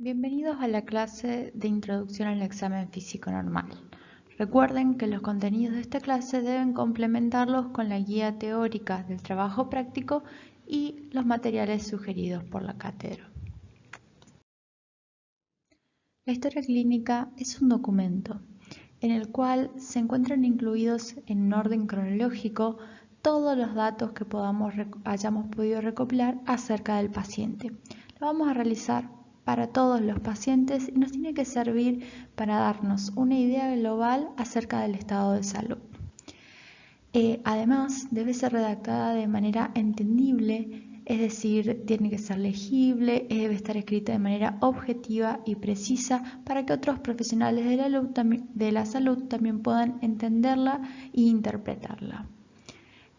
Bienvenidos a la clase de Introducción al examen físico normal. Recuerden que los contenidos de esta clase deben complementarlos con la guía teórica del trabajo práctico y los materiales sugeridos por la cátedra. La historia clínica es un documento en el cual se encuentran incluidos en orden cronológico todos los datos que hayamos podido recopilar acerca del paciente. Lo vamos a realizar para todos los pacientes y nos tiene que servir para darnos una idea global acerca del estado de salud. Además, debe ser redactada de manera entendible, es decir, tiene que ser legible, debe estar escrita de manera objetiva y precisa para que otros profesionales de la salud también puedan entenderla e interpretarla.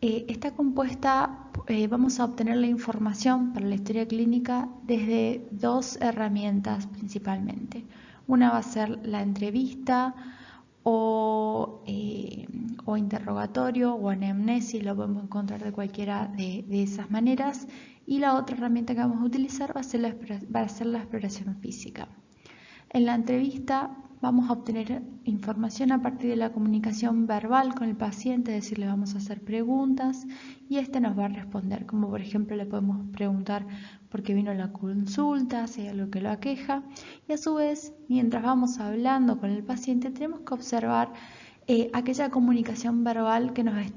Está compuesta, vamos a obtener la información para la historia clínica desde dos herramientas principalmente. Una va a ser la entrevista o interrogatorio o anamnesis, lo podemos encontrar de cualquiera de esas maneras. Y la otra herramienta que vamos a utilizar va a ser la exploración física. En la entrevista vamos a obtener información a partir de la comunicación verbal con el paciente, es decir, le vamos a hacer preguntas y este nos va a responder, como por ejemplo le podemos preguntar por qué vino a la consulta, si hay algo que lo aqueja, y a su vez, mientras vamos hablando con el paciente, tenemos que observar aquella comunicación verbal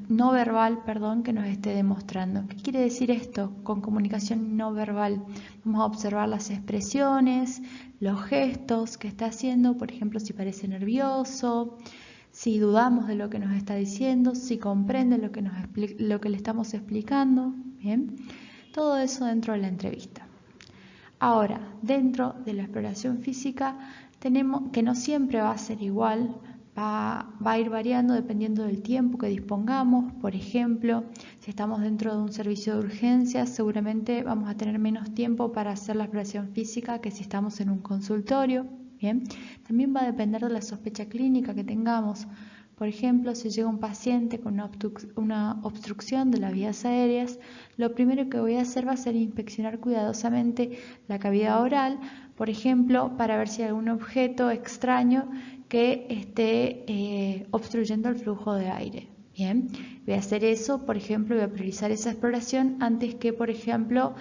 no verbal que nos esté demostrando. ¿Qué quiere decir esto con comunicación no verbal? Vamos a observar las expresiones, los gestos que está haciendo, por ejemplo, si parece nervioso, si dudamos de lo que nos está diciendo, si comprende lo que le estamos explicando. Bien, todo eso dentro de la entrevista. Ahora, dentro de la exploración física, tenemos que no siempre va a ser igual. Va a ir variando dependiendo del tiempo que dispongamos. Por ejemplo, si estamos dentro de un servicio de urgencias, seguramente vamos a tener menos tiempo para hacer la exploración física que si estamos en un consultorio. Bien, también va a depender de la sospecha clínica que tengamos. Por ejemplo, si llega un paciente con una obstrucción de las vías aéreas, lo primero que voy a hacer va a ser inspeccionar cuidadosamente la cavidad oral, por ejemplo, para ver si hay algún objeto extraño que esté obstruyendo el flujo de aire. Bien, voy a hacer eso, por ejemplo, voy a priorizar esa exploración antes que, por ejemplo,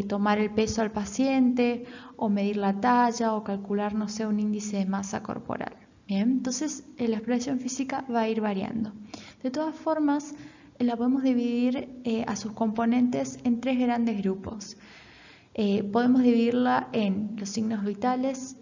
tomar el peso al paciente o medir la talla o calcular, no sé, un índice de masa corporal. Bien, entonces la exploración física va a ir variando. De todas formas, la podemos dividir a sus componentes en tres grandes grupos. Podemos dividirla en los signos vitales,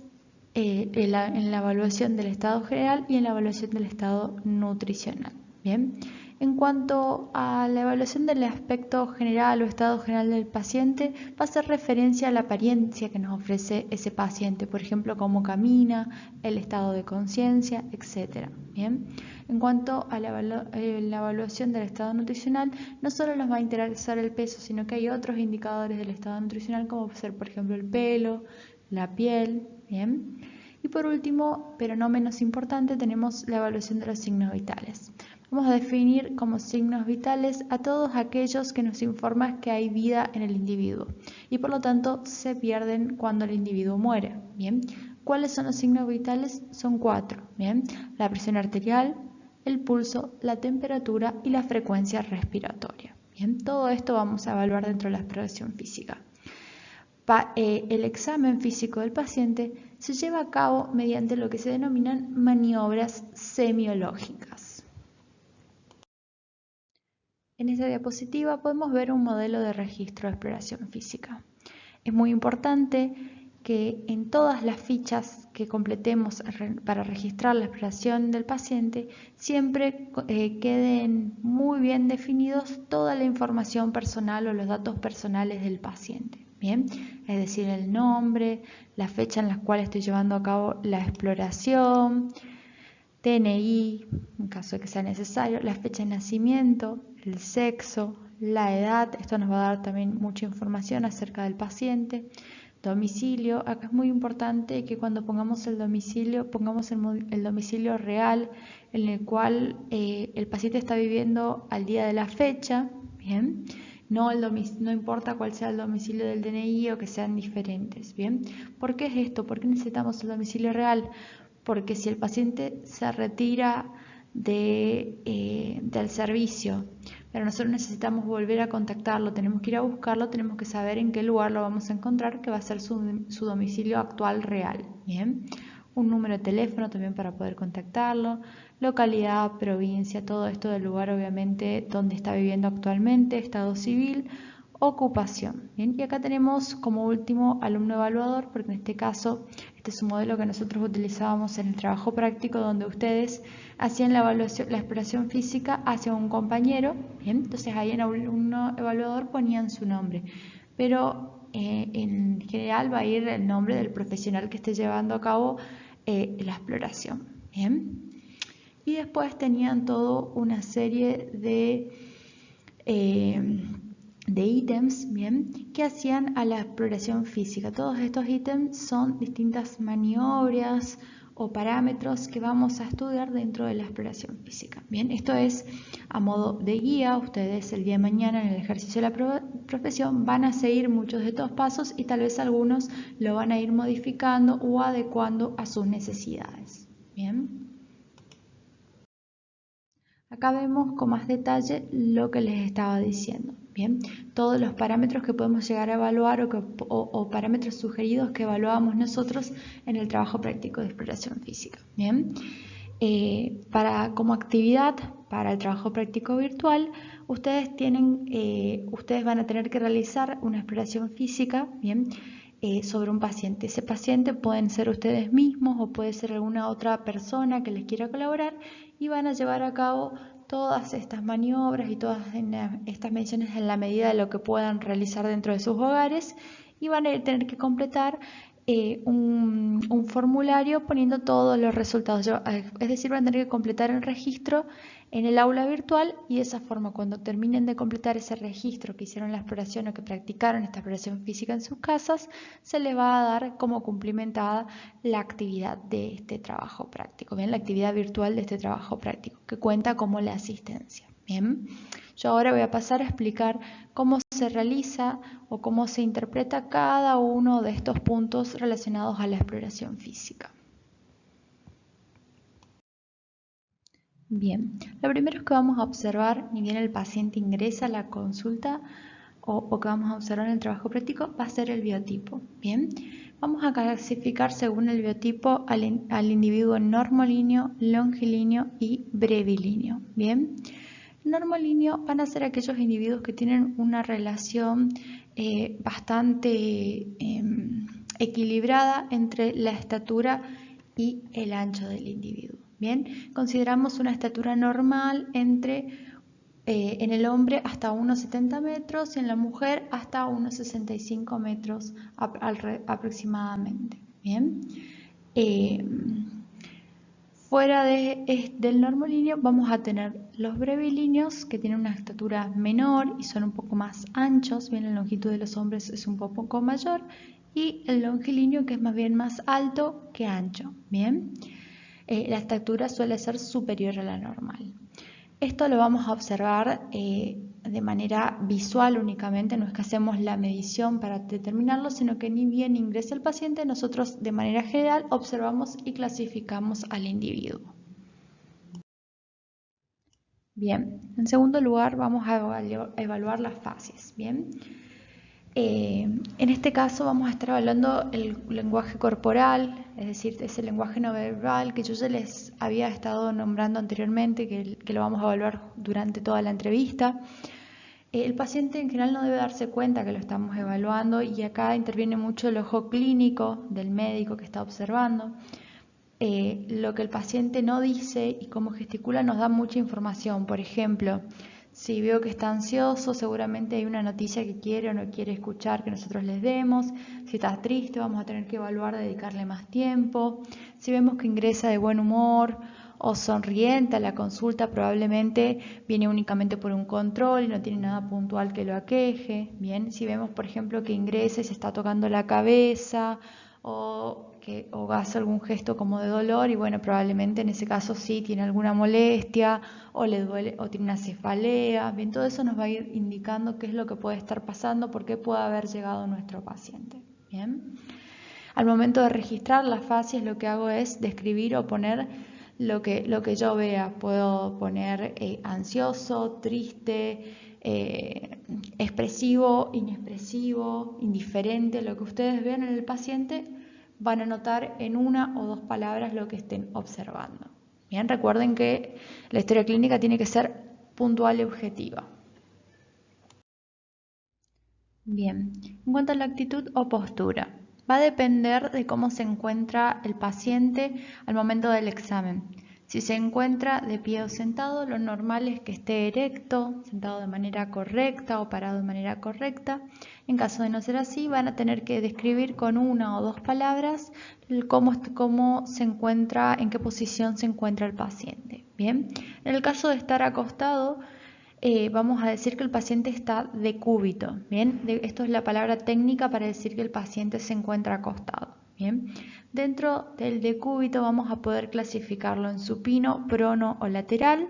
en la evaluación del estado general y en la evaluación del estado nutricional. Bien, en cuanto a la evaluación del aspecto general o estado general del paciente, va a hacer referencia a la apariencia que nos ofrece ese paciente, por ejemplo, cómo camina, el estado de conciencia, etc. Bien, en cuanto a la evaluación del estado nutricional, no solo nos va a interesar el peso, sino que hay otros indicadores del estado nutricional, como puede ser, por ejemplo, el pelo, la piel. Bien. Y por último, pero no menos importante, tenemos la evaluación de los signos vitales. Vamos a definir como signos vitales a todos aquellos que nos informan que hay vida en el individuo y por lo tanto se pierden cuando el individuo muere. Bien, ¿cuáles son los signos vitales? Son 4. Bien, la presión arterial, el pulso, la temperatura y la frecuencia respiratoria. Bien, todo esto vamos a evaluar dentro de la exploración física. El examen físico del paciente se lleva a cabo mediante lo que se denominan maniobras semiológicas. En esta diapositiva podemos ver un modelo de registro de exploración física. Es muy importante que en todas las fichas que completemos para registrar la exploración del paciente siempre queden muy bien definidos toda la información personal o los datos personales del paciente. Bien, es decir, el nombre, la fecha en la cual estoy llevando a cabo la exploración, DNI, en caso de que sea necesario, la fecha de nacimiento, el sexo, la edad. Esto nos va a dar también mucha información acerca del paciente. Domicilio, acá es muy importante que cuando pongamos el domicilio, pongamos el domicilio real en el cual el paciente está viviendo al día de la fecha. Bien. no importa cuál sea el domicilio del DNI o que sean diferentes, ¿bien? ¿Por qué es esto? ¿Por qué necesitamos el domicilio real? Porque si el paciente se retira del servicio, pero nosotros necesitamos volver a contactarlo, tenemos que ir a buscarlo, tenemos que saber en qué lugar lo vamos a encontrar, que va a ser su domicilio actual real, ¿bien? Un número de teléfono también para poder contactarlo, localidad, provincia, todo esto del lugar obviamente donde está viviendo actualmente, estado civil, ocupación. Bien, y acá tenemos como último alumno evaluador, porque en este caso este es un modelo que nosotros utilizábamos en el trabajo práctico donde ustedes hacían la evaluación, la exploración física hacia un compañero. Bien, entonces ahí en alumno evaluador ponían su nombre, pero en general va a ir el nombre del profesional que esté llevando a cabo la exploración. Bien, y después tenían toda una serie de ítems, bien, que hacían a la exploración física. Todos estos ítems son distintas maniobras o parámetros que vamos a estudiar dentro de la exploración física. Bien, esto es a modo de guía. Ustedes el día de mañana en el ejercicio de la profesión van a seguir muchos de estos pasos y tal vez algunos lo van a ir modificando o adecuando a sus necesidades. Bien. Acá vemos con más detalle lo que les estaba diciendo. Bien, todos los parámetros que podemos llegar a evaluar o parámetros sugeridos que evaluamos nosotros en el trabajo práctico de exploración física. Bien, como actividad para el trabajo práctico virtual, ustedes van a tener que realizar una exploración física, bien, sobre un paciente. Ese paciente pueden ser ustedes mismos o puede ser alguna otra persona que les quiera colaborar y van a llevar a cabo todas estas maniobras y todas estas mediciones en la medida de lo que puedan realizar dentro de sus hogares y van a tener que completar un formulario poniendo todos los resultados. Es decir, van a tener que completar el registro en el aula virtual y de esa forma cuando terminen de completar ese registro que hicieron la exploración o que practicaron esta exploración física en sus casas, se les va a dar como cumplimentada la actividad de este trabajo práctico, bien, la actividad virtual de este trabajo práctico que cuenta como la asistencia. Bien, yo ahora voy a pasar a explicar cómo se realiza o cómo se interpreta cada uno de estos puntos relacionados a la exploración física. Bien, lo primero que vamos a observar, ni bien el paciente ingresa a la consulta o que vamos a observar en el trabajo práctico, va a ser el biotipo. Bien, vamos a clasificar según el biotipo al individuo normolíneo, longilíneo y brevilíneo. Bien, normolíneo van a ser aquellos individuos que tienen una relación bastante equilibrada entre la estatura y el ancho del individuo. Bien, consideramos una estatura normal en el hombre hasta unos 70 metros y en la mujer hasta unos 65 metros aproximadamente. Bien, fuera del normolíneo vamos a tener los brevilíneos que tienen una estatura menor y son un poco más anchos, bien, la longitud de los hombres es un poco mayor, y el longilíneo que es más bien más alto que ancho. Bien, la estatura suele ser superior a la normal. Esto lo vamos a observar de manera visual únicamente, no es que hacemos la medición para determinarlo, sino que ni bien ingresa el paciente, nosotros de manera general observamos y clasificamos al individuo. Bien, en segundo lugar vamos a evaluar las fases. Bien, en este caso vamos a estar evaluando el lenguaje corporal, es decir, ese lenguaje no verbal que yo ya les había estado nombrando anteriormente, que lo vamos a evaluar durante toda la entrevista. El paciente en general no debe darse cuenta que lo estamos evaluando y acá interviene mucho el ojo clínico del médico que está observando. Lo que el paciente no dice y cómo gesticula nos da mucha información. Por ejemplo, si veo que está ansioso, seguramente hay una noticia que quiere o no quiere escuchar que nosotros les demos. Si está triste, vamos a tener que evaluar dedicarle más tiempo. Si vemos que ingresa de buen humor o sonriente a la consulta, probablemente viene únicamente por un control y no tiene nada puntual que lo aqueje. Bien, si vemos, por ejemplo, que ingresa y se está tocando la cabeza o hace algún gesto como de dolor y bueno, probablemente en ese caso sí tiene alguna molestia o le duele o tiene una cefalea. Bien, todo eso nos va a ir indicando qué es lo que puede estar pasando, por qué puede haber llegado nuestro paciente. Bien. Al momento de registrar las fases, lo que hago es describir o poner lo que yo vea. Puedo poner ansioso, triste, expresivo, inexpresivo, indiferente. Lo que ustedes vean en el paciente van a notar en una o dos palabras lo que estén observando. Bien, recuerden que la historia clínica tiene que ser puntual y objetiva. Bien, en cuanto a la actitud o postura, va a depender de cómo se encuentra el paciente al momento del examen. Si se encuentra de pie o sentado, lo normal es que esté erecto, sentado de manera correcta o parado de manera correcta. En caso de no ser así, van a tener que describir con una o dos palabras cómo se encuentra, en qué posición se encuentra el paciente. Bien, en el caso de estar acostado, vamos a decir que el paciente está decúbito. Bien, esto es la palabra técnica para decir que el paciente se encuentra acostado. Bien, dentro del decúbito vamos a poder clasificarlo en supino, prono o lateral.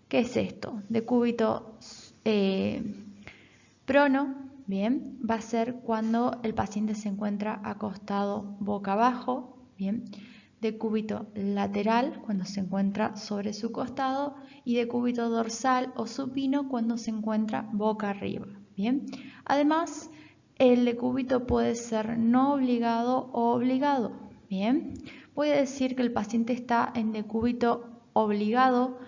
¿Qué es esto? Decúbito prono, bien, va a ser cuando el paciente se encuentra acostado boca abajo. Bien, decúbito lateral cuando se encuentra sobre su costado y decúbito dorsal o supino cuando se encuentra boca arriba. Bien, además el decúbito puede ser no obligado o obligado. Bien, voy a decir que el paciente está en decúbito obligado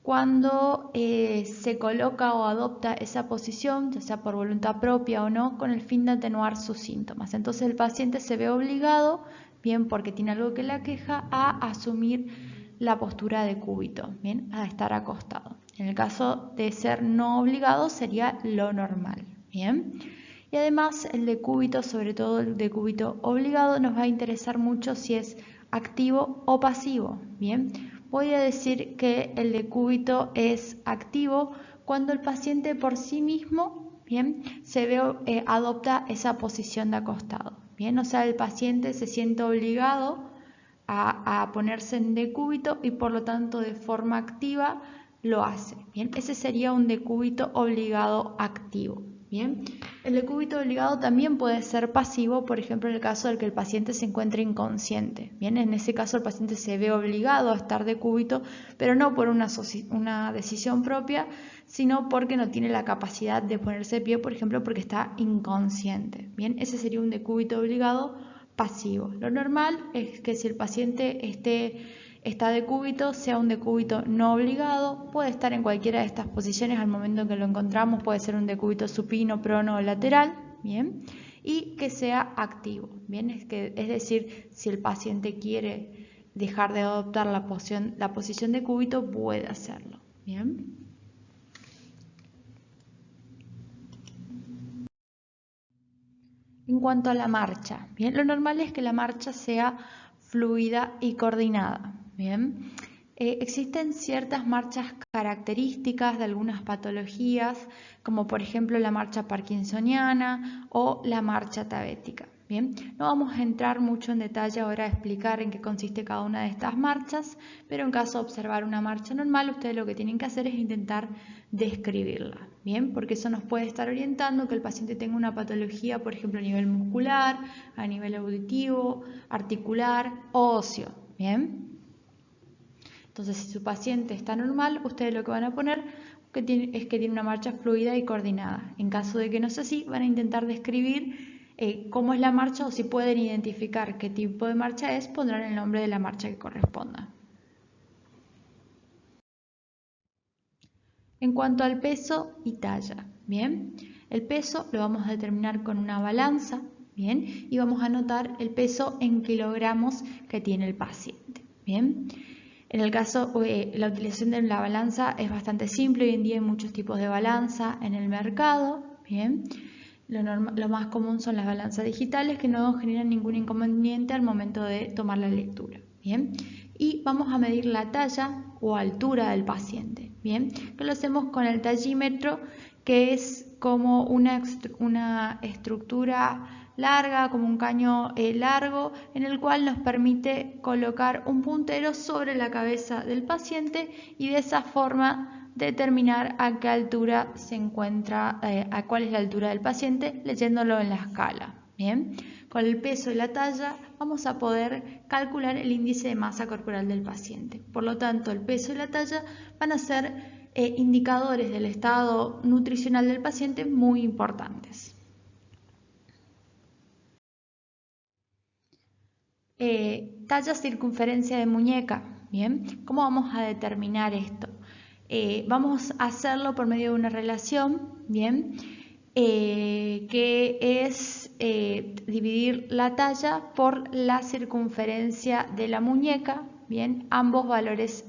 cuando se coloca o adopta esa posición, ya sea por voluntad propia o no, con el fin de atenuar sus síntomas. Entonces el paciente se ve obligado, bien porque tiene algo que le aqueja, a asumir la postura de cúbito, bien, a estar acostado. En el caso de ser no obligado sería lo normal, bien. Y además el decúbito, sobre todo el decúbito obligado, nos va a interesar mucho si es activo o pasivo, bien. Voy a decir que el decúbito es activo cuando el paciente por sí mismo, bien, adopta esa posición de acostado. Bien, o sea, el paciente se siente obligado a ponerse en decúbito y por lo tanto de forma activa lo hace. Bien, ese sería un decúbito obligado activo. Bien, el decúbito obligado también puede ser pasivo, por ejemplo en el caso del que el paciente se encuentre inconsciente. Bien, en ese caso el paciente se ve obligado a estar decúbito, pero no por una decisión propia, sino porque no tiene la capacidad de ponerse de pie, por ejemplo porque está inconsciente. Bien, ese sería un decúbito obligado pasivo. Lo normal es que si el paciente está decúbito, sea un decúbito no obligado, puede estar en cualquiera de estas posiciones al momento en que lo encontramos, puede ser un decúbito supino, prono o lateral, bien, y que sea activo, bien, es decir, si el paciente quiere dejar de adoptar la posición de decúbito, puede hacerlo, bien. En cuanto a la marcha, bien, lo normal es que la marcha sea fluida y coordinada. Bien, existen ciertas marchas características de algunas patologías, como por ejemplo la marcha parkinsoniana o la marcha diabética. Bien, no vamos a entrar mucho en detalle ahora a explicar en qué consiste cada una de estas marchas, pero en caso de observar una marcha normal, ustedes lo que tienen que hacer es intentar describirla, bien, porque eso nos puede estar orientando que el paciente tenga una patología, por ejemplo, a nivel muscular, a nivel auditivo, articular o óseo, bien. Entonces, si su paciente está normal, ustedes lo que van a poner es que tiene una marcha fluida y coordinada. En caso de que no sea así, van a intentar describir cómo es la marcha o si pueden identificar qué tipo de marcha es, pondrán el nombre de la marcha que corresponda. En cuanto al peso y talla, bien, el peso lo vamos a determinar con una balanza, bien, y vamos a anotar el peso en kilogramos que tiene el paciente, bien. En el caso, la utilización de la balanza es bastante simple, hoy en día hay muchos tipos de balanza en el mercado, bien. Lo más común son las balanzas digitales que no generan ningún inconveniente al momento de tomar la lectura, bien. Y vamos a medir la talla o altura del paciente, bien, que lo hacemos con el tallímetro, que es como una estructura larga, como un caño largo, en el cual nos permite colocar un puntero sobre la cabeza del paciente y de esa forma determinar a qué altura se encuentra, a cuál es la altura del paciente, leyéndolo en la escala. Bien, con el peso y la talla vamos a poder calcular el índice de masa corporal del paciente. Por lo tanto, el peso y la talla van a ser indicadores del estado nutricional del paciente muy importantes. Talla circunferencia de muñeca. Bien, ¿cómo vamos a determinar esto? Vamos a hacerlo por medio de una relación, bien, que es dividir la talla por la circunferencia de la muñeca, bien, ambos valores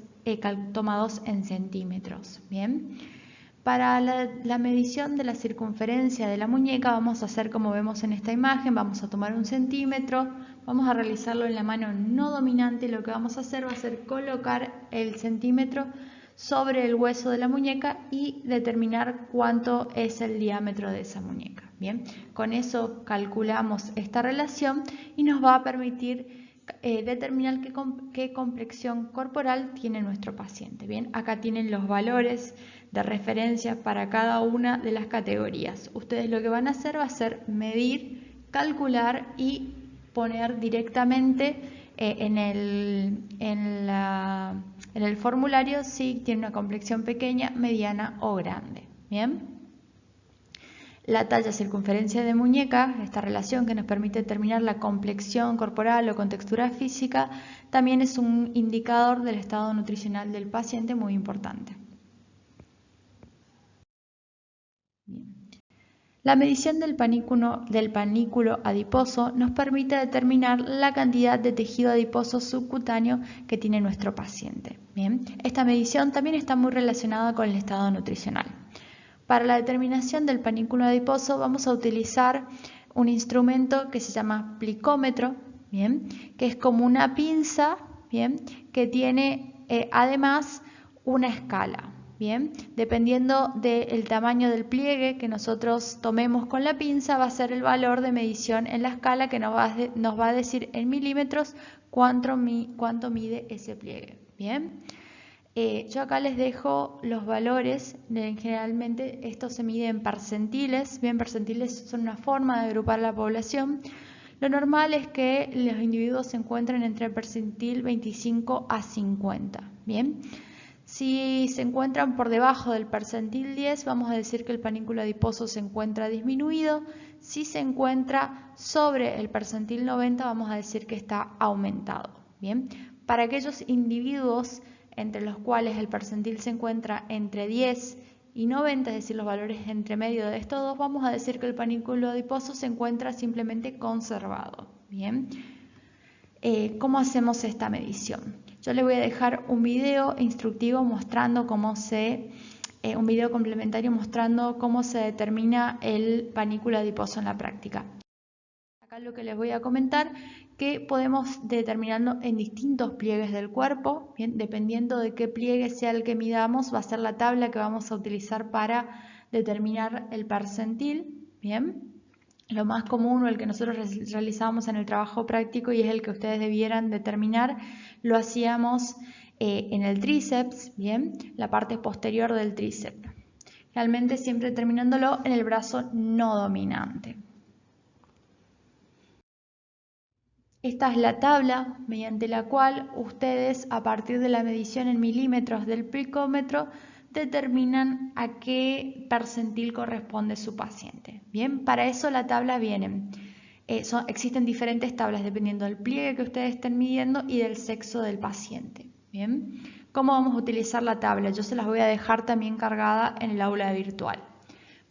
tomados en centímetros, bien. Para la medición de la circunferencia de la muñeca vamos a hacer como vemos en esta imagen, vamos a tomar 1 centímetro, vamos a realizarlo en la mano no dominante, lo que vamos a hacer va a ser colocar el centímetro sobre el hueso de la muñeca y determinar cuánto es el diámetro de esa muñeca. Bien, con eso calculamos esta relación y nos va a permitir determinar qué complexión corporal tiene nuestro paciente. Bien, acá tienen los valores de referencia para cada una de las categorías. Ustedes lo que van a hacer va a ser medir, calcular y poner directamente en el formulario si tiene una complexión pequeña, mediana o grande. Bien. La talla circunferencia de muñeca, esta relación que nos permite determinar la complexión corporal o contextura física, también es un indicador del estado nutricional del paciente muy importante. Bien. La medición del panículo adiposo nos permite determinar la cantidad de tejido adiposo subcutáneo que tiene nuestro paciente. Bien. Esta medición también está muy relacionada con el estado nutricional. Para la determinación del panículo adiposo vamos a utilizar un instrumento que se llama plicómetro, ¿bien? Que es como una pinza, ¿bien? Que tiene además una escala. Bien, dependiendo del tamaño del pliegue que nosotros tomemos con la pinza, va a ser el valor de medición en la escala que nos va a decir en milímetros cuánto mide ese pliegue. Bien, yo acá les dejo los valores. Generalmente esto se mide en percentiles. Bien, percentiles son una forma de agrupar la población. Lo normal es que los individuos se encuentren entre el percentil 25 a 50. Bien. Si se encuentran por debajo del percentil 10, vamos a decir que el panículo adiposo se encuentra disminuido. Si se encuentra sobre el percentil 90, vamos a decir que está aumentado. Bien, para aquellos individuos entre los cuales el percentil se encuentra entre 10 y 90, es decir, los valores entre medio de estos dos, vamos a decir que el panículo adiposo se encuentra simplemente conservado. Bien, ¿cómo hacemos esta medición? Yo les voy a dejar un video instructivo mostrando un video complementario mostrando cómo se determina el panículo adiposo en la práctica. Acá lo que les voy a comentar que podemos determinarlo en distintos pliegues del cuerpo, bien, dependiendo de qué pliegue sea el que midamos, va a ser la tabla que vamos a utilizar para determinar el percentil, bien. Lo más común o el que nosotros realizamos en el trabajo práctico y es el que ustedes debieran determinar, lo hacíamos en el tríceps, bien, la parte posterior del tríceps. Realmente siempre determinándolo en el brazo no dominante. Esta es la tabla mediante la cual ustedes, a partir de la medición en milímetros del plicómetro, determinan a qué percentil corresponde su paciente. Bien, para eso la tabla vienen. Existen diferentes tablas dependiendo del pliegue que ustedes estén midiendo y del sexo del paciente. Bien, ¿cómo vamos a utilizar la tabla? Yo se las voy a dejar también cargada en el aula virtual.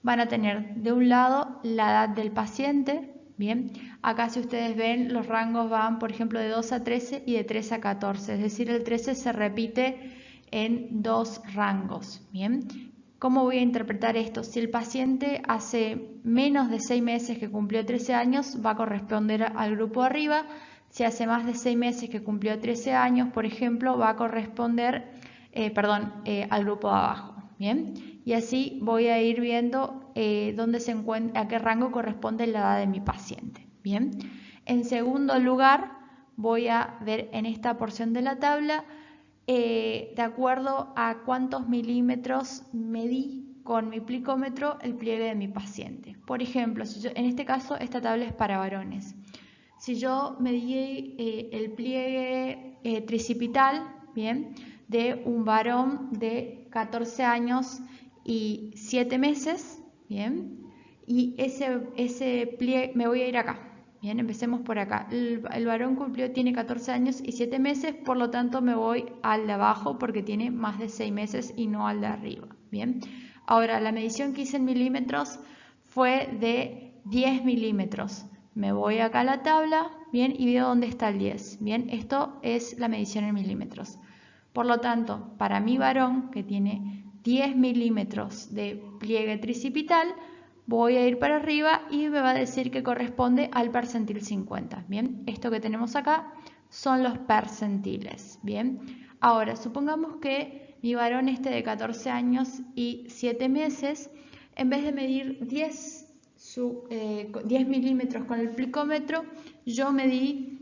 Van a tener de un lado la edad del paciente. Bien, acá si ustedes ven los rangos van por ejemplo de 2 a 13 y de 3 a 14, es decir el 13 se repite en dos rangos. Bien, ¿cómo voy a interpretar esto? Si el paciente hace menos de 6 meses que cumplió 13 años va a corresponder al grupo arriba. Si hace más de 6 meses que cumplió 13 años, por ejemplo, va a corresponder al grupo de abajo. Bien, y así voy a ir viendo dónde se encuentra, a qué rango corresponde la edad de mi paciente. Bien. En segundo lugar, voy a ver en esta porción de la tabla de acuerdo a cuántos milímetros medí con mi plicómetro el pliegue de mi paciente. Por ejemplo, en este caso esta tabla es para varones. Si yo medí el pliegue tricipital, bien, de un varón de 14 años y 7 meses, bien, y ese pliegue, me voy a ir acá. Bien, empecemos por acá. El varón tiene 14 años y 7 meses, por lo tanto me voy al de abajo porque tiene más de 6 meses y no al de arriba. Bien, ahora la medición que hice en milímetros fue de 10 milímetros. Me voy acá a la tabla, bien, y veo dónde está el 10. Bien, esto es la medición en milímetros. Por lo tanto, para mi varón que tiene 10 milímetros de pliegue tricipital, voy a ir para arriba y me va a decir que corresponde al percentil 50. Bien, esto que tenemos acá son los percentiles. Bien, ahora supongamos que mi varón de 14 años y 7 meses, en vez de medir 10 milímetros con el plicómetro, yo medí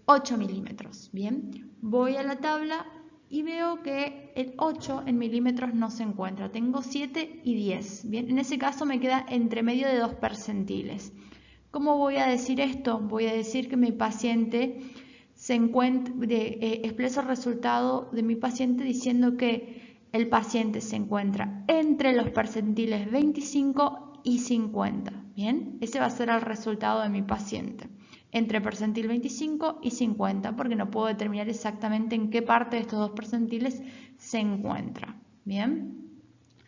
8 milímetros. Bien, voy a la tabla y veo que el 8 en milímetros no se encuentra. Tengo 7 y 10. Bien, en ese caso me queda entre medio de dos percentiles. ¿Cómo voy a decir esto? Voy a decir que mi paciente expreso el resultado de mi paciente diciendo que el paciente se encuentra entre los percentiles 25 y 50. Bien, ese va a ser el resultado de mi paciente. Entre percentil 25 y 50, porque no puedo determinar exactamente en qué parte de estos dos percentiles se encuentra. Bien,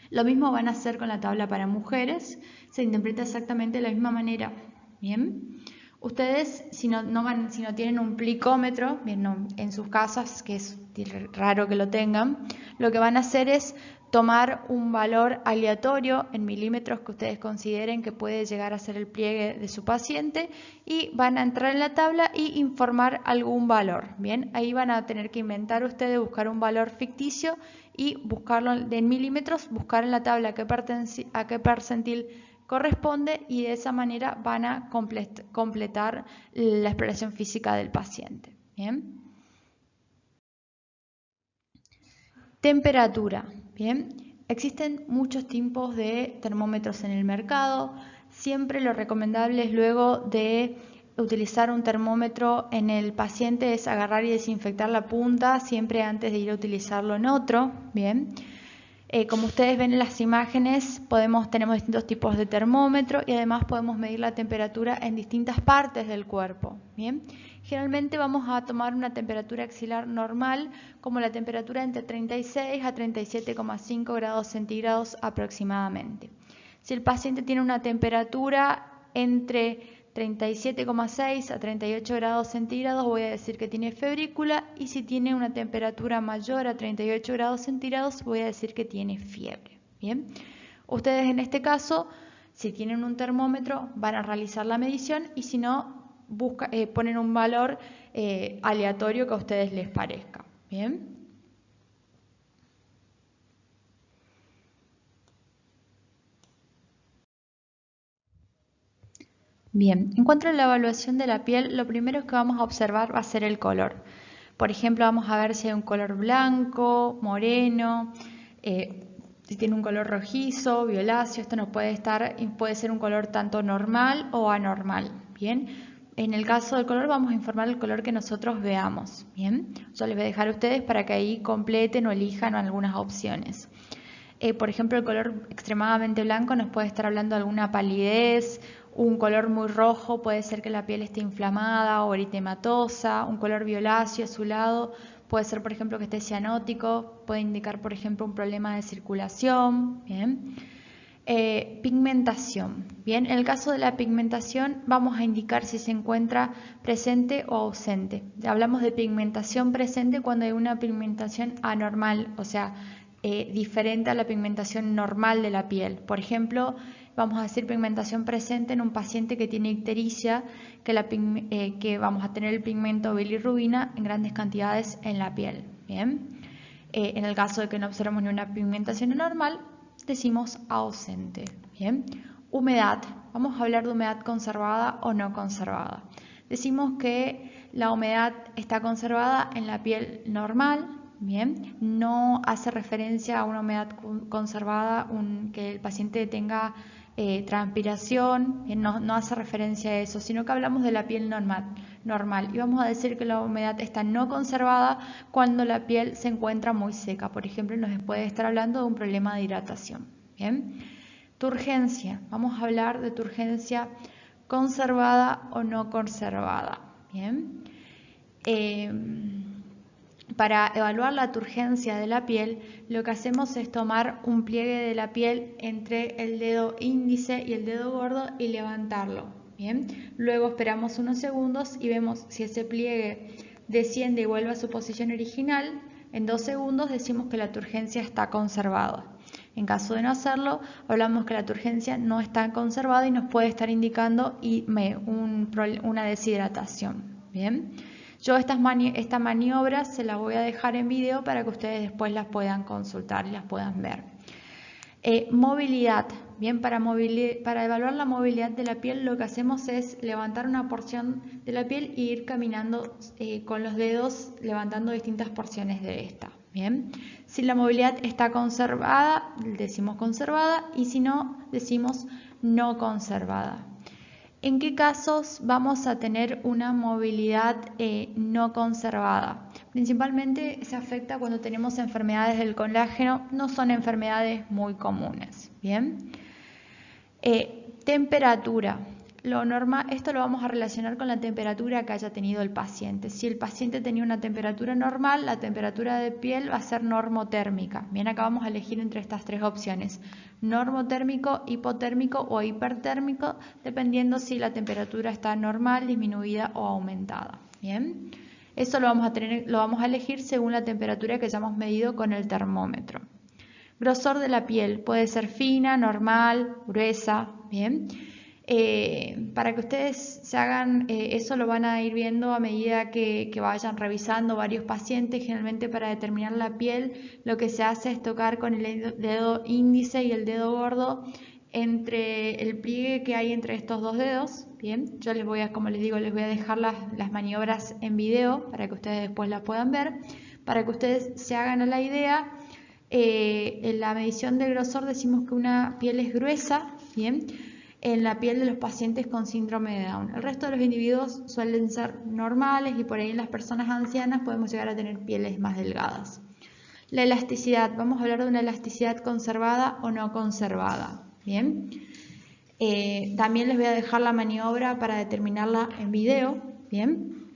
lo mismo van a hacer con la tabla para mujeres, se interpreta exactamente de la misma manera. Bien, ustedes si no tienen un plicómetro, bien, no, en sus casas, que es raro que lo tengan, lo que van a hacer es tomar un valor aleatorio en milímetros que ustedes consideren que puede llegar a ser el pliegue de su paciente y van a entrar en la tabla y informar algún valor. Bien, ahí van a tener que inventar ustedes, buscar un valor ficticio y buscarlo en milímetros, buscar en la tabla a qué percentil corresponde y de esa manera van a completar la exploración física del paciente. Bien. Temperatura. Bien, existen muchos tipos de termómetros en el mercado. Siempre lo recomendable es luego de utilizar un termómetro en el paciente es agarrar y desinfectar la punta siempre antes de ir a utilizarlo en otro. Bien. Como ustedes ven en las imágenes, tenemos distintos tipos de termómetro y además podemos medir la temperatura en distintas partes del cuerpo. Bien. Generalmente vamos a tomar una temperatura axilar normal, como la temperatura entre 36 a 37,5 grados centígrados aproximadamente. Si el paciente tiene una temperatura entre 37,6 a 38 grados centígrados, voy a decir que tiene febrícula, y si tiene una temperatura mayor a 38 grados centígrados, voy a decir que tiene fiebre. Bien, ustedes en este caso, si tienen un termómetro, van a realizar la medición y si no, ponen un valor aleatorio que a ustedes les parezca. Bien. Bien, en cuanto a la evaluación de la piel, lo primero que vamos a observar va a ser el color. Por ejemplo, vamos a ver si hay un color blanco, moreno, si tiene un color rojizo, violáceo. Esto puede ser un color tanto normal o anormal. Bien, en el caso del color vamos a informar el color que nosotros veamos. Bien, yo les voy a dejar a ustedes para que ahí completen o elijan algunas opciones. Por ejemplo, el color extremadamente blanco nos puede estar hablando de alguna palidez. Un color muy rojo puede ser que la piel esté inflamada o eritematosa. Un color violáceo, azulado, puede ser, por ejemplo, que esté cianótico. Puede indicar, por ejemplo, un problema de circulación. Bien. Pigmentación. Bien, en el caso de la pigmentación vamos a indicar si se encuentra presente o ausente. Hablamos de pigmentación presente cuando hay una pigmentación anormal, o sea, diferente a la pigmentación normal de la piel. Por ejemplo, vamos a decir pigmentación presente en un paciente que tiene ictericia, que vamos a tener el pigmento bilirrubina en grandes cantidades en la piel. Bien. En el caso de que no observemos ni una pigmentación anormal, decimos ausente. Bien. Humedad. vamos a hablar de humedad conservada o no conservada. Decimos que la humedad está conservada en la piel normal, bien, no hace referencia a una humedad conservada, que el paciente tenga transpiración, bien, no hace referencia a eso, sino que hablamos de la piel normal. Y vamos a decir que la humedad está no conservada cuando la piel se encuentra muy seca. Por ejemplo, nos puede estar hablando de un problema de hidratación. Bien. Turgencia, vamos a hablar de turgencia conservada o no conservada. Bien. Para evaluar la turgencia de la piel, lo que hacemos es tomar un pliegue de la piel entre el dedo índice y el dedo gordo y levantarlo. Bien. Luego esperamos unos segundos y vemos si ese pliegue desciende y vuelve a su posición original. En 2 segundos decimos que la turgencia está conservada. En caso de no hacerlo, hablamos que la turgencia no está conservada y nos puede estar indicando una deshidratación. Bien. Yo esta maniobra se la voy a dejar en video para que ustedes después las puedan consultar y las puedan ver. Movilidad. Bien, para evaluar la movilidad de la piel, lo que hacemos es levantar una porción de la piel e ir caminando con los dedos, levantando distintas porciones de esta. Bien. Si la movilidad está conservada, decimos conservada, y si no, decimos no conservada. ¿En qué casos vamos a tener una movilidad no conservada? Principalmente se afecta cuando tenemos enfermedades del colágeno, no son enfermedades muy comunes. Bien. Temperatura. Esto lo vamos a relacionar con la temperatura que haya tenido el paciente. Si el paciente tenía una temperatura normal, la temperatura de piel va a ser normotérmica. Bien, acá vamos a elegir entre estas 3 opciones: normotérmico, hipotérmico o hipertérmico, dependiendo si la temperatura está normal, disminuida o aumentada. Bien, eso lo vamos a elegir según la temperatura que hayamos medido con el termómetro. Grosor de la piel puede ser fina, normal, gruesa. Bien. Para que ustedes se hagan, eso lo van a ir viendo a medida que vayan revisando varios pacientes. Generalmente para determinar la piel lo que se hace es tocar con el dedo índice y el dedo gordo entre el pliegue que hay entre estos 2 dedos. Bien, yo como les digo, les voy a dejar las maniobras en video para que ustedes después las puedan ver. Para que ustedes se hagan a la idea, en la medición de grosor decimos que una piel es gruesa, bien, en la piel de los pacientes con síndrome de Down. El resto de los individuos suelen ser normales y por ahí en las personas ancianas podemos llegar a tener pieles más delgadas. La elasticidad, vamos a hablar de una elasticidad conservada o no conservada. Bien. También les voy a dejar la maniobra para determinarla en video. Bien.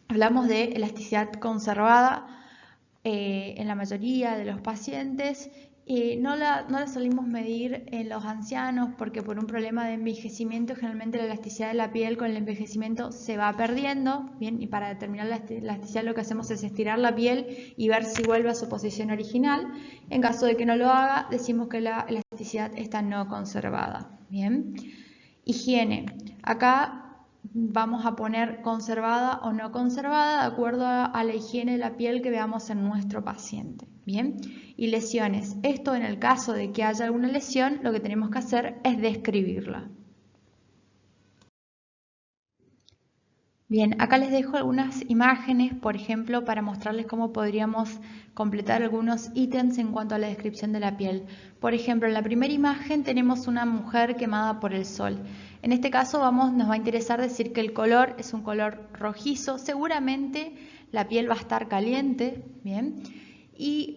Hablamos de elasticidad conservada en la mayoría de los pacientes. No la solimos medir en los ancianos porque por un problema de envejecimiento generalmente la elasticidad de la piel con el envejecimiento se va perdiendo. Bien, y para determinar la elasticidad lo que hacemos es estirar la piel y ver si vuelve a su posición original. En caso de que no lo haga, decimos que la elasticidad está no conservada. Bien. Higiene. Acá vamos a poner conservada o no conservada de acuerdo a la higiene de la piel que veamos en nuestro paciente. Bien. Y lesiones. Esto en el caso de que haya alguna lesión, lo que tenemos que hacer es describirla. Bien, acá les dejo algunas imágenes, por ejemplo, para mostrarles cómo podríamos completar algunos ítems en cuanto a la descripción de la piel. Por ejemplo, en la primera imagen tenemos una mujer quemada por el sol. En este caso nos va a interesar decir que el color es un color rojizo. Seguramente la piel va a estar caliente, bien.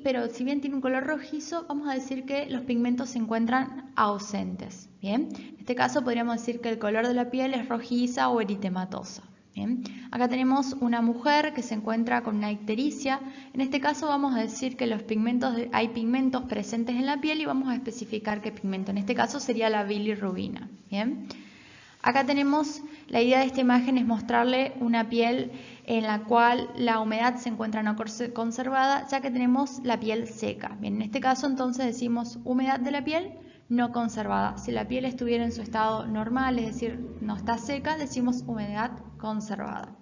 Pero si bien tiene un color rojizo, vamos a decir que los pigmentos se encuentran ausentes. Bien. En este caso podríamos decir que el color de la piel es rojiza o eritematosa. Bien. Acá tenemos una mujer que se encuentra con una ictericia. En este caso vamos a decir que hay pigmentos presentes en la piel y vamos a especificar qué pigmento. En este caso sería la bilirrubina. Bien. Acá tenemos, la idea de esta imagen es mostrarle una piel en la cual la humedad se encuentra no conservada, ya que tenemos la piel seca. Bien, en este caso entonces decimos humedad de la piel no conservada. Si la piel estuviera en su estado normal, es decir, no está seca, decimos humedad conservada.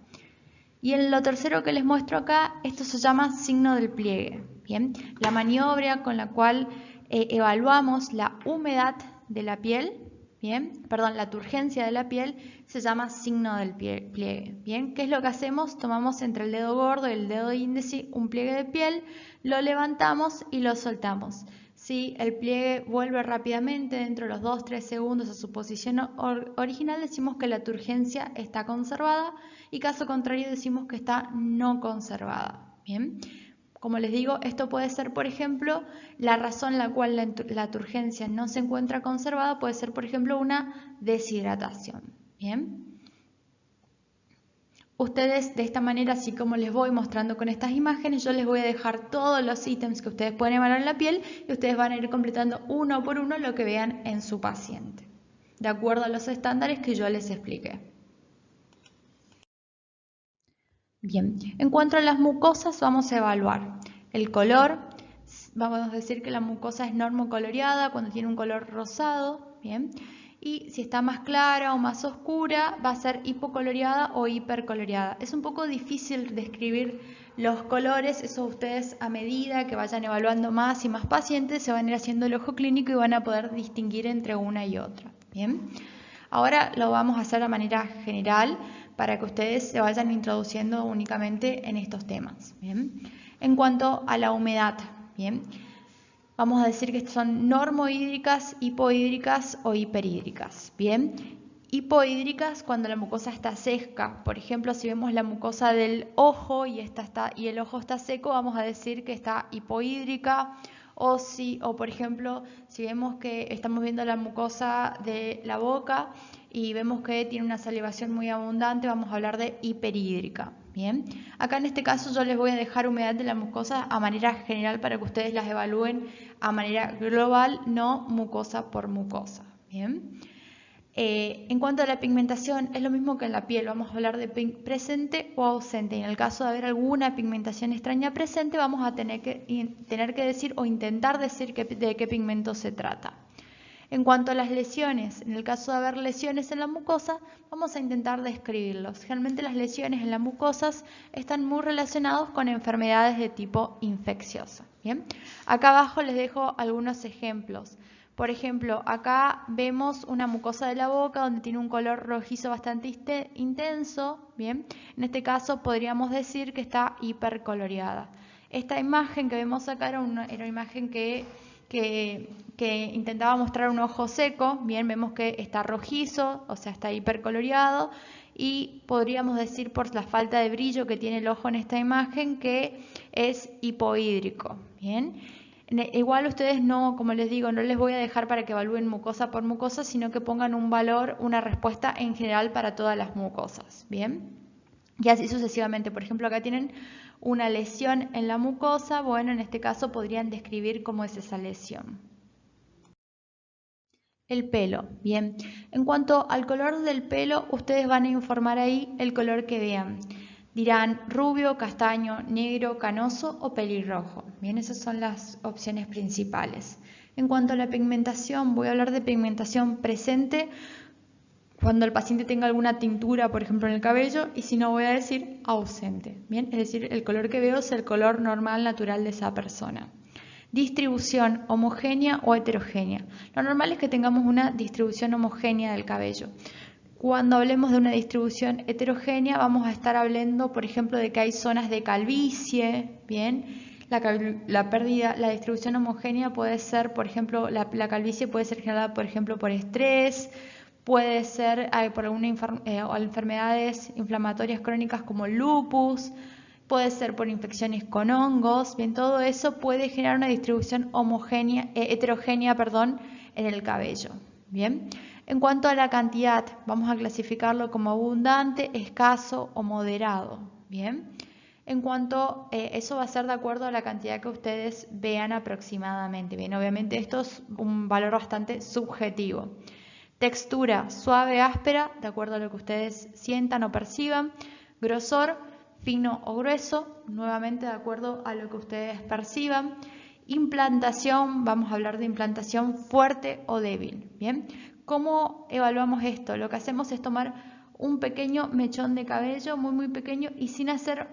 Y en lo tercero que les muestro acá, esto se llama signo del pliegue. Bien, la maniobra con la cual evaluamos la humedad de la piel Bien, perdón, la turgencia de la piel se llama signo del pliegue. Bien, ¿qué es lo que hacemos? Tomamos entre el dedo gordo y el dedo índice un pliegue de piel, lo levantamos y lo soltamos. Si el pliegue vuelve rápidamente dentro de los 2-3 segundos a su posición original, decimos que la turgencia está conservada y caso contrario decimos que está no conservada. Bien. Como les digo, esto puede ser, por ejemplo, la razón en la cual la turgencia no se encuentra conservada puede ser, por ejemplo, una deshidratación. Bien. Ustedes de esta manera, así como les voy mostrando con estas imágenes, yo les voy a dejar todos los ítems que ustedes pueden evaluar en la piel y ustedes van a ir completando uno por uno lo que vean en su paciente, de acuerdo a los estándares que yo les expliqué. Bien, en cuanto a las mucosas vamos a evaluar el color. Vamos a decir que la mucosa es normocoloreada cuando tiene un color rosado, bien, y si está más clara o más oscura va a ser hipocoloreada o hipercoloreada. Es un poco difícil describir los colores, eso ustedes a medida que vayan evaluando más y más pacientes se van a ir haciendo el ojo clínico y van a poder distinguir entre una y otra, bien. Ahora lo vamos a hacer de manera general para que ustedes se vayan introduciendo únicamente en estos temas. ¿Bien? En cuanto a la humedad, ¿bien? Vamos a decir que son normohídricas, hipohídricas o hiperhídricas. ¿Bien? Hipohídricas cuando la mucosa está seca. Por ejemplo, si vemos la mucosa del ojo y el ojo está seco, vamos a decir que está hipohídrica. O por ejemplo, si vemos que estamos viendo la mucosa de la boca y vemos que tiene una salivación muy abundante, vamos a hablar de hiperhídrica. Bien, acá en este caso yo les voy a dejar humedad de la mucosa a manera general para que ustedes las evalúen a manera global, no mucosa por mucosa. Bien. En cuanto a la pigmentación, es lo mismo que en la piel, vamos a hablar de presente o ausente. Y en el caso de haber alguna pigmentación extraña presente, vamos a tener que decir o intentar decir de qué pigmento se trata. En cuanto a las lesiones, en el caso de haber lesiones en la mucosa, vamos a intentar describirlos. Generalmente las lesiones en las mucosas están muy relacionadas con enfermedades de tipo infeccioso. ¿Bien? Acá abajo les dejo algunos ejemplos. Por ejemplo, acá vemos una mucosa de la boca donde tiene un color rojizo bastante intenso. Bien, en este caso podríamos decir que está hipercoloreada. Esta imagen que vemos acá era una imagen que intentaba mostrar un ojo seco. Bien, vemos que está rojizo, o sea, está hipercoloreado. Y podríamos decir por la falta de brillo que tiene el ojo en esta imagen que es hipohídrico. Bien. Igual ustedes no, como les digo, no les voy a dejar para que evalúen mucosa por mucosa, sino que pongan un valor, una respuesta en general para todas las mucosas, ¿bien? Y así sucesivamente. Por ejemplo, acá tienen una lesión en la mucosa, bueno, en este caso podrían describir cómo es esa lesión. El pelo, bien. En cuanto al color del pelo, ustedes van a informar ahí el color que vean. Dirán rubio, castaño, negro, canoso o pelirrojo. Bien, esas son las opciones principales. En cuanto a la pigmentación, voy a hablar de pigmentación presente cuando el paciente tenga alguna tintura, por ejemplo, en el cabello, y si no, voy a decir ausente. Bien, es decir, el color que veo es el color normal, natural de esa persona. Distribución homogénea o heterogénea. Lo normal es que tengamos una distribución homogénea del cabello. Cuando hablemos de una distribución heterogénea, vamos a estar hablando, por ejemplo, de que hay zonas de calvicie, ¿bien? La distribución homogénea puede ser, por ejemplo, la calvicie puede ser generada, por ejemplo, por estrés, puede ser por enfermedades inflamatorias crónicas como lupus, puede ser por infecciones con hongos, bien, todo eso puede generar una distribución heterogénea, en el cabello, bien. En cuanto a la cantidad, vamos a clasificarlo como abundante, escaso o moderado, bien. En cuanto, eso va a ser de acuerdo a la cantidad que ustedes vean aproximadamente, bien. Obviamente esto es un valor bastante subjetivo. Textura suave, áspera, de acuerdo a lo que ustedes sientan o perciban. Grosor, fino o grueso, nuevamente de acuerdo a lo que ustedes perciban. Implantación, vamos a hablar de implantación fuerte o débil, ¿bien? ¿Cómo evaluamos esto? Lo que hacemos es tomar un pequeño mechón de cabello, muy pequeño, y sin hacer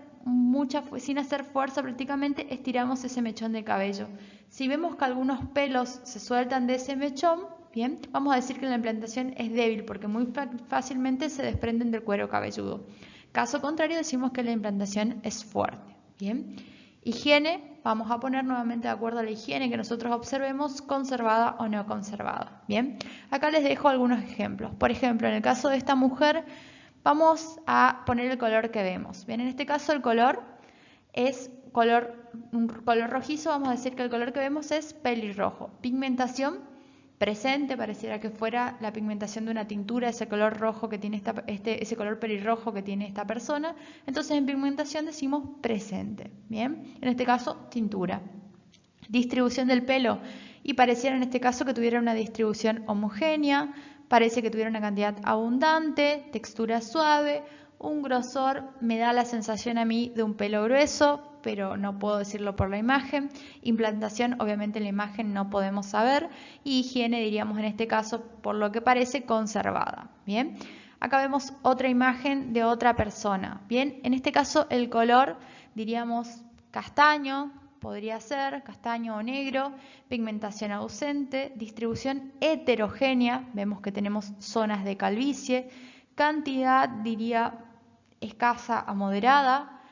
fuerza prácticamente estiramos ese mechón de cabello. Si vemos que algunos pelos se sueltan de ese mechón, bien, vamos a decir que la implantación es débil porque muy fácilmente se desprenden del cuero cabelludo. Caso contrario, decimos que la implantación es fuerte, bien. Higiene, vamos a poner nuevamente de acuerdo a la higiene que nosotros observemos, conservada o no conservada, bien. Acá les dejo algunos ejemplos. Por ejemplo, en el caso de esta mujer, vamos a poner el color que vemos. Bien, en este caso el color es un color rojizo, vamos a decir que el color que vemos es pelirrojo. Pigmentación presente, pareciera que fuera la pigmentación de una tintura, ese color rojo que tiene ese color pelirrojo que tiene esta persona. Entonces en pigmentación decimos presente, bien, en este caso tintura. Distribución del pelo, y pareciera en este caso que tuviera una distribución homogénea, parece que tuviera una cantidad abundante, textura suave, un grosor, me da la sensación a mí de un pelo grueso, pero no puedo decirlo por la imagen. Implantación, obviamente en la imagen no podemos saber, y higiene diríamos en este caso, por lo que parece, conservada. Bien, acá vemos otra imagen de otra persona. Bien, en este caso el color diríamos castaño, podría ser castaño o negro, pigmentación ausente, distribución heterogénea, vemos que tenemos zonas de calvicie, cantidad diría escasa a moderada,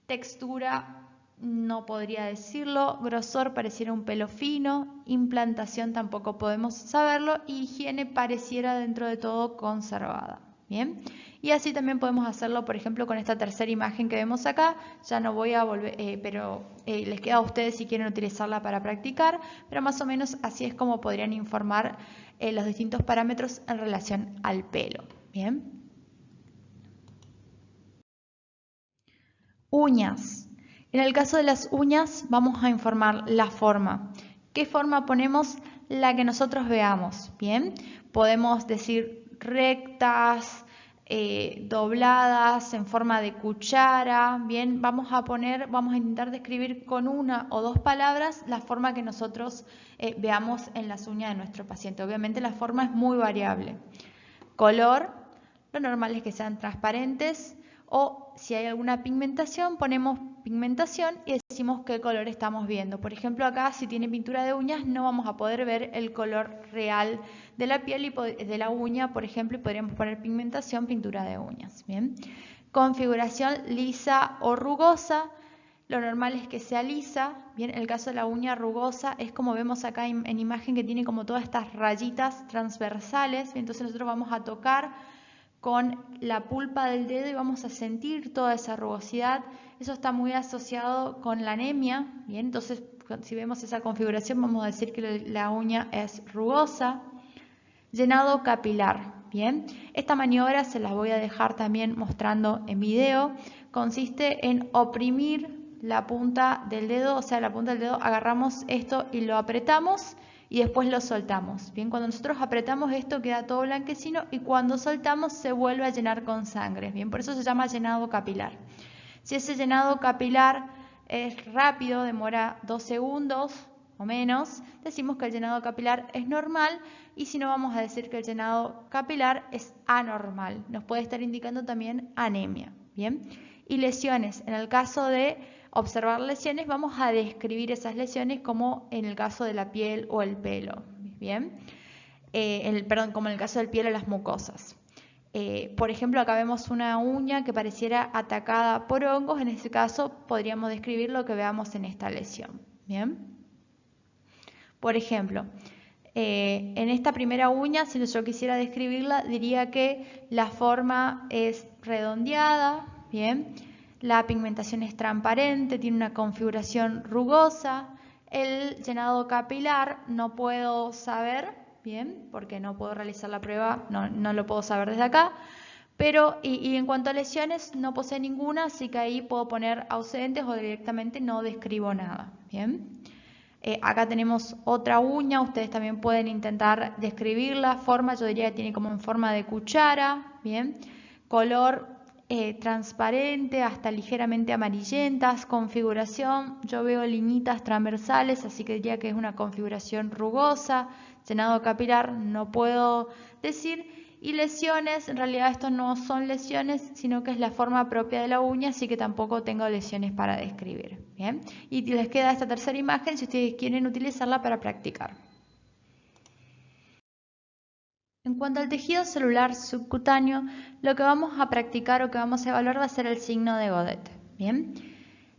textura no podría decirlo, grosor pareciera un pelo fino, implantación tampoco podemos saberlo, y higiene pareciera dentro de todo conservada. Bien, y así también podemos hacerlo, por ejemplo, con esta tercera imagen que vemos acá. Ya no voy a volver, pero les queda a ustedes si quieren utilizarla para practicar, pero más o menos así es como podrían informar los distintos parámetros en relación al pelo. Bien. Uñas. En el caso de las uñas vamos a informar la forma. ¿Qué forma ponemos? La que nosotros veamos. Bien, podemos decir rectas, dobladas, en forma de cuchara. Bien, vamos a intentar describir con una o dos palabras la forma que nosotros veamos en las uñas de nuestro paciente. Obviamente la forma es muy variable. Color, lo normal es que sean transparentes, o si hay alguna pigmentación, ponemos pigmentación y decimos qué color estamos viendo. Por ejemplo, acá si tiene pintura de uñas no vamos a poder ver el color real de la piel y de la uña, por ejemplo, y podríamos poner pigmentación, pintura de uñas. Bien. Configuración lisa o rugosa. Lo normal es que sea lisa. Bien, el caso de la uña rugosa es como vemos acá en imagen, que tiene como todas estas rayitas transversales. Entonces nosotros vamos a tocar con la pulpa del dedo y vamos a sentir toda esa rugosidad. Eso está muy asociado con la anemia. Bien, entonces si vemos esa configuración vamos a decir que la uña es rugosa. Llenado capilar. Bien, esta maniobra se las voy a dejar también mostrando en video. Consiste en oprimir la punta del dedo, o sea, la punta del dedo, agarramos esto y lo apretamos y después lo soltamos. Bien, cuando nosotros apretamos esto queda todo blanquecino y cuando soltamos se vuelve a llenar con sangre. Bien, por eso se llama llenado capilar. Si ese llenado capilar es rápido, demora 2 segundos o menos, decimos que el llenado capilar es normal, y si no, vamos a decir que el llenado capilar es anormal. Nos puede estar indicando también anemia. Bien, y lesiones. En el caso de observar lesiones, vamos a describir esas lesiones como en el caso de la piel o el pelo. Bien, como en el caso del piel o las mucosas. Por ejemplo, acá vemos una uña que pareciera atacada por hongos. En este caso podríamos describir lo que veamos en esta lesión. Bien. Por ejemplo, en esta primera uña, si yo quisiera describirla, diría que la forma es redondeada, bien, la pigmentación es transparente, tiene una configuración rugosa, el llenado capilar no puedo saber, bien, porque no puedo realizar la prueba, no lo puedo saber desde acá, pero y en cuanto a lesiones no posee ninguna, así que ahí puedo poner ausentes o directamente no describo nada, bien. Acá tenemos otra uña, ustedes también pueden intentar describirla. Forma, yo diría que tiene como en forma de cuchara, bien. Color transparente hasta ligeramente amarillentas. Configuración, yo veo liñitas transversales, así que diría que es una configuración rugosa. Llenado capilar, no puedo decir. Y lesiones, en realidad esto no son lesiones, sino que es la forma propia de la uña, así que tampoco tengo lesiones para describir. Bien, y les queda esta tercera imagen si ustedes quieren utilizarla para practicar. En cuanto al tejido celular subcutáneo, lo que vamos a practicar o que vamos a evaluar va a ser el signo de Godet. ¿Bien?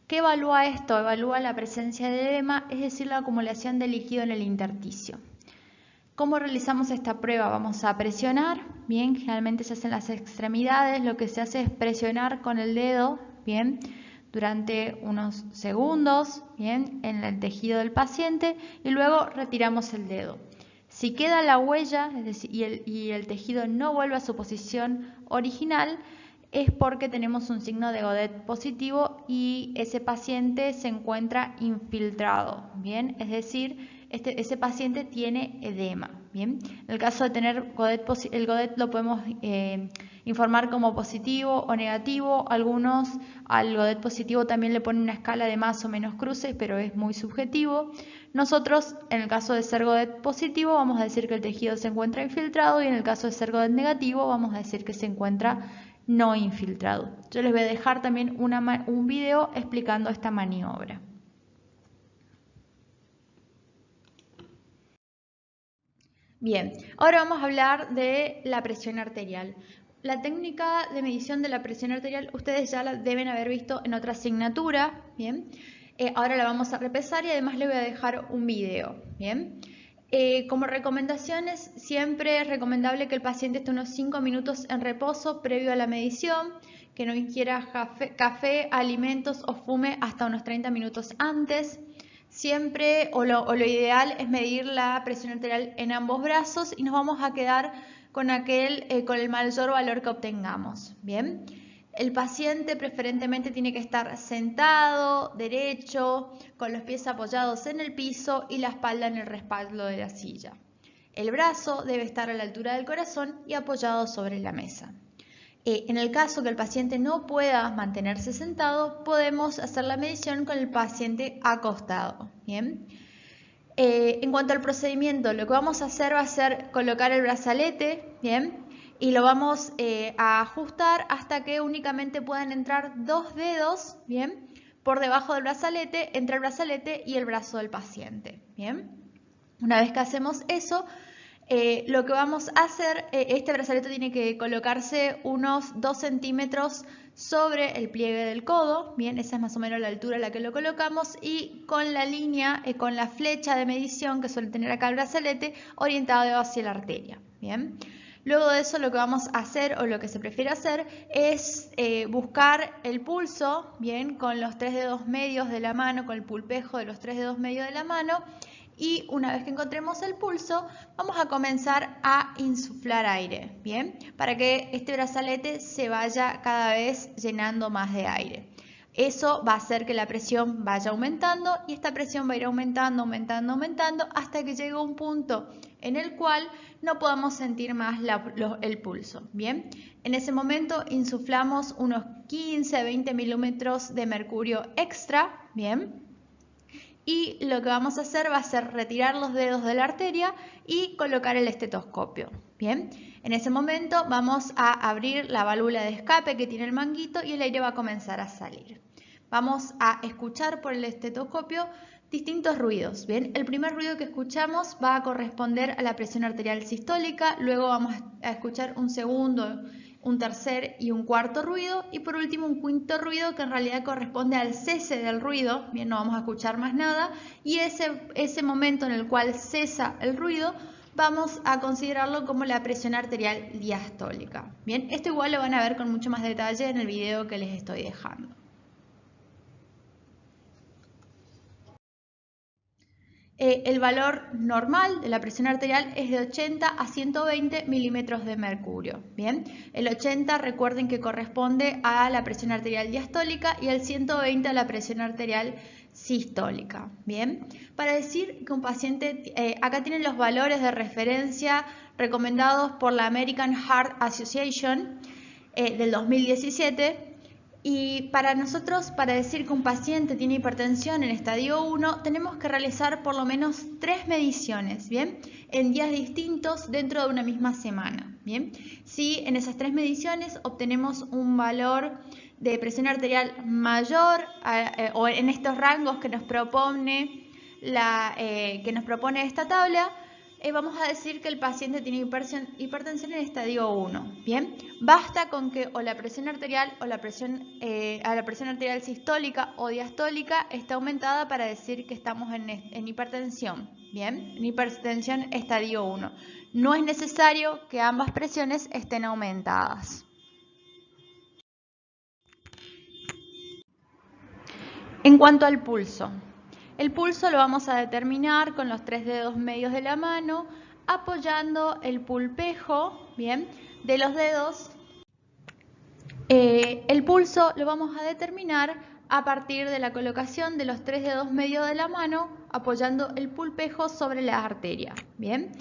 ¿Qué evalúa esto? Evalúa la presencia de edema, es decir, la acumulación de líquido en el intersticio. ¿Cómo realizamos esta prueba? Vamos a presionar, bien, generalmente se hace en las extremidades, lo que se hace es presionar con el dedo, bien, durante unos segundos, bien, en el tejido del paciente y luego retiramos el dedo. Si queda la huella, es decir, y el tejido no vuelve a su posición original, es porque tenemos un signo de Godet positivo y ese paciente se encuentra infiltrado, bien, es decir, ese paciente tiene edema, bien. En el caso de tener Godet, el Godet lo podemos informar como positivo o negativo. Algunos al Godet positivo también le ponen una escala de más o menos cruces, pero es muy subjetivo. Nosotros, en el caso de ser Godet positivo, vamos a decir que el tejido se encuentra infiltrado y en el caso de ser Godet negativo, vamos a decir que se encuentra no infiltrado. Yo les voy a dejar también un video explicando esta maniobra. Bien, ahora vamos a hablar de la presión arterial. La técnica de medición de la presión arterial ustedes ya la deben haber visto en otra asignatura, ¿bien? Ahora la vamos a repasar y además les voy a dejar un video, ¿bien? Como recomendaciones, siempre es recomendable que el paciente esté unos 5 minutos en reposo previo a la medición, que no ingiera café, alimentos o fume hasta unos 30 minutos antes. Siempre, o lo ideal es medir la presión arterial en ambos brazos y nos vamos a quedar con el mayor valor que obtengamos. Bien, el paciente preferentemente tiene que estar sentado, derecho, con los pies apoyados en el piso y la espalda en el respaldo de la silla. El brazo debe estar a la altura del corazón y apoyado sobre la mesa. En el caso que el paciente no pueda mantenerse sentado, podemos hacer la medición con el paciente acostado. ¿Bien? En cuanto al procedimiento, lo que vamos a hacer va a ser colocar el brazalete, ¿bien? Y lo vamos a ajustar hasta que únicamente puedan entrar 2 dedos, ¿bien? Por debajo del brazalete, entre el brazalete y el brazo del paciente, ¿bien? Una vez que hacemos eso, lo que vamos a hacer, este brazalete tiene que colocarse unos 2 centímetros sobre el pliegue del codo, bien, esa es más o menos la altura a la que lo colocamos y con la línea, con la flecha de medición que suele tener acá el brazalete orientado hacia la arteria, bien. Luego de eso lo que vamos a hacer o lo que se prefiere hacer es buscar el pulso, bien, con los 3 dedos medios de la mano, con el pulpejo de los 3 dedos medios de la mano. Y una vez que encontremos el pulso, vamos a comenzar a insuflar aire, ¿bien? Para que este brazalete se vaya cada vez llenando más de aire. Eso va a hacer que la presión vaya aumentando y esta presión va a ir aumentando, aumentando, aumentando hasta que llegue un punto en el cual no podamos sentir más el pulso, ¿bien? En ese momento insuflamos unos 15-20 milímetros de mercurio extra, ¿bien? Y lo que vamos a hacer va a ser retirar los dedos de la arteria y colocar el estetoscopio. Bien, en ese momento vamos a abrir la válvula de escape que tiene el manguito y el aire va a comenzar a salir. Vamos a escuchar por el estetoscopio distintos ruidos. Bien, el primer ruido que escuchamos va a corresponder a la presión arterial sistólica, luego vamos a escuchar un segundo, un tercer y un cuarto ruido y por último un quinto ruido que en realidad corresponde al cese del ruido, bien, no vamos a escuchar más nada y ese momento en el cual cesa el ruido vamos a considerarlo como la presión arterial diastólica. Bien, esto igual lo van a ver con mucho más detalle en el video que les estoy dejando. El valor normal de la presión arterial es de 80 a 120 milímetros de mercurio. Bien, el 80 recuerden que corresponde a la presión arterial diastólica y el 120 a la presión arterial sistólica. Bien, para decir que un paciente, acá tienen los valores de referencia recomendados por la American Heart Association del 2017. Y para nosotros, para decir que un paciente tiene hipertensión en estadio 1, tenemos que realizar por lo menos 3 mediciones, ¿bien? En días distintos dentro de una misma semana, ¿bien? Si en esas 3 mediciones obtenemos un valor de presión arterial mayor o en estos rangos que nos propone esta tabla, vamos a decir que el paciente tiene hipertensión en estadio 1. Bien, basta con que o la presión arterial o la presión arterial sistólica o diastólica esté aumentada para decir que estamos en hipertensión. Bien, en hipertensión estadio 1. No es necesario que ambas presiones estén aumentadas. En cuanto al pulso, el pulso lo vamos a determinar con los 3 dedos medios de la mano, apoyando el pulpejo, bien, de los dedos. El pulso lo vamos a determinar a partir de la colocación de los 3 dedos medios de la mano, apoyando el pulpejo sobre la arteria, bien.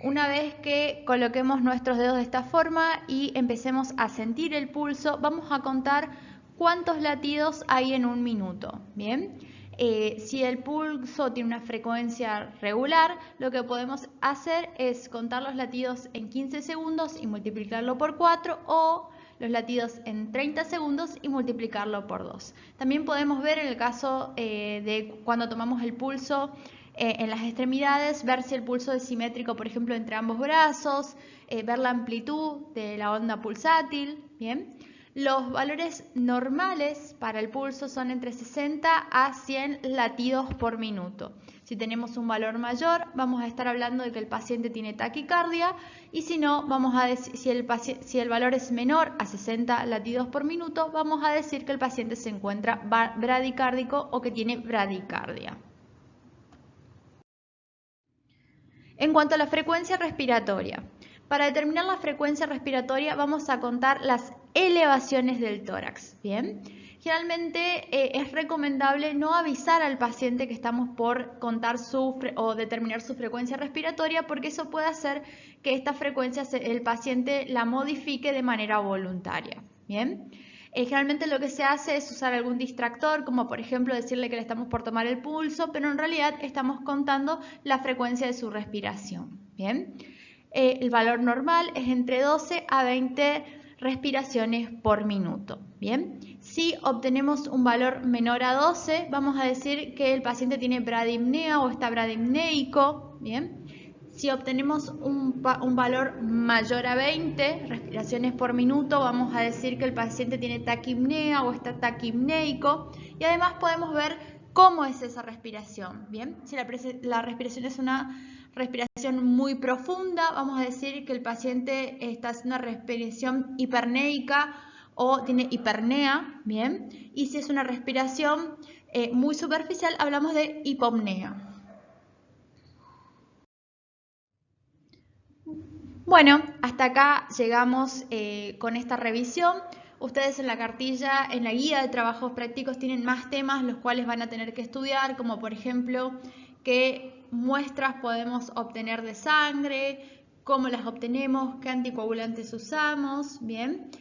Una vez que coloquemos nuestros dedos de esta forma y empecemos a sentir el pulso, vamos a contar cuántos latidos hay en un minuto, bien. Si el pulso tiene una frecuencia regular, lo que podemos hacer es contar los latidos en 15 segundos y multiplicarlo por 4 o los latidos en 30 segundos y multiplicarlo por 2. También podemos ver en el caso de cuando tomamos el pulso en las extremidades, ver si el pulso es simétrico, por ejemplo, entre ambos brazos, ver la amplitud de la onda pulsátil, ¿bien? Los valores normales para el pulso son entre 60 a 100 latidos por minuto. Si tenemos un valor mayor, vamos a estar hablando de que el paciente tiene taquicardia y si no, vamos a decir, si el valor es menor a 60 latidos por minuto, vamos a decir que el paciente se encuentra bradicárdico o que tiene bradicardia. En cuanto a la frecuencia respiratoria, para determinar la frecuencia respiratoria vamos a contar las elevaciones del tórax, ¿bien? Generalmente es recomendable no avisar al paciente que estamos por contar o determinar su frecuencia respiratoria porque eso puede hacer que esta frecuencia el paciente la modifique de manera voluntaria, ¿bien? Generalmente lo que se hace es usar algún distractor, como por ejemplo decirle que le estamos por tomar el pulso, pero en realidad estamos contando la frecuencia de su respiración, ¿bien? El valor normal es entre 12 a 20 respiraciones por minuto, ¿bien? Si obtenemos un valor menor a 12, vamos a decir que el paciente tiene bradipnea o está bradipneico, ¿bien? Si obtenemos un valor mayor a 20 respiraciones por minuto, vamos a decir que el paciente tiene taquipnea o está taquipneico. Y además podemos ver cómo es esa respiración, ¿bien? Si la respiración es una respiración muy profunda, vamos a decir que el paciente está haciendo una respiración hiperneica o tiene hipernea, ¿bien? Y si es una respiración muy superficial, hablamos de hipopnea. Bueno, hasta acá llegamos con esta revisión. Ustedes en la cartilla, en la guía de trabajos prácticos, tienen más temas los cuales van a tener que estudiar, como por ejemplo, qué muestras podemos obtener de sangre, cómo las obtenemos, qué anticoagulantes usamos, ¿bien?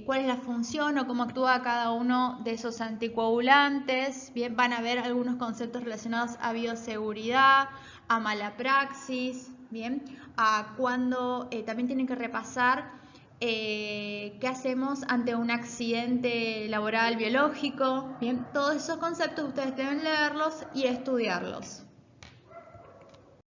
Cuál es la función o cómo actúa cada uno de esos anticoagulantes, ¿bien? Van a ver algunos conceptos relacionados a bioseguridad, a mala praxis, ¿bien? A cuando también tienen que repasar qué hacemos ante un accidente laboral biológico, ¿bien? Todos esos conceptos ustedes deben leerlos y estudiarlos.